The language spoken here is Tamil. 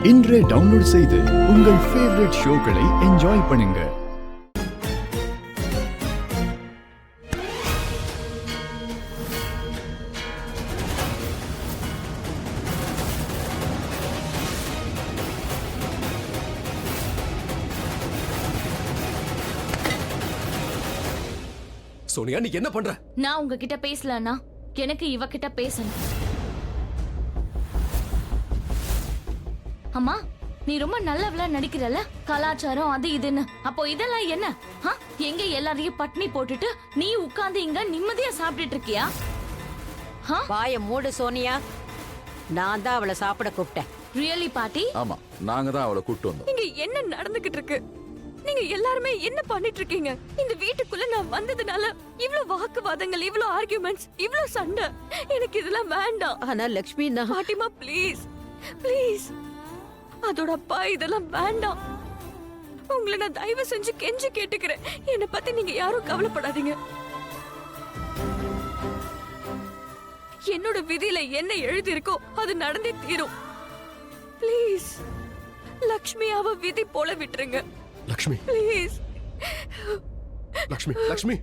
இன்றே டவுன்லோட் செய்து உங்கள் ஃபேவரட் ஷோக்களை என்ஜாய் பண்ணுங்க. சோனியா, நீ என்ன பண்ற? நான் உங்ககிட்ட பேசலன்னா எனக்கு இவகிட்ட பேசணும். அம்மா, நீ ரொம்ப நல்லவளா நடிக்கிறல்ல, கலாச்சாரம் அது இதுன்னு. அப்போ இதெல்லாம் என்ன? எங்க எல்லாரையும் பட்னி போட்டுட்டு நீ உட்கார்ந்து இங்க நிம்மதியா சாப்பிட்டுட்டு இருக்கியா? வாய மூடு சோனியா. நான் தான் அவளை சாப்பிட கூப்பிட்டேன். ரியலி பாட்டி? ஆமா, நாங்க தான் அவளை கூப்பிட்டு வந்தோம். இங்க என்ன நடந்துகிட்டு இருக்கு? நீங்க எல்லாருமே என்ன பண்ணிட்டு இருக்கீங்க? இந்த வீட்டுக்குள்ள நான் வந்ததுனால இவ்ளோ வாக்குவாதங்கள், இவ்ளோ ஆர்குமெண்ட்ஸ், இவ்ளோ சண்டை. எனக்கு இதெல்லாம் வேண்டாம். ஆனா லக்ஷ்மி, பாட்டிமா ப்ளீஸ் ப்ளீஸ், அதோட அப்பா இதெல்லாம் வேண்டாம். உங்களை நான் தயவு செஞ்சு கெஞ்சி கேட்டுக்கிறேன். என்னை பத்தி நீங்க யாரும் கவலைப்படாதீங்க. என்னோட விதியில என்ன எழுதி இருக்கோ அது நடந்தே தீரும். ப்ளீஸ் லக்ஷ்மி அவ விதி போல விட்டுருங்க. லக்ஷ்மி, ப்ளீஸ் லக்ஷ்மி, லக்ஷ்மி,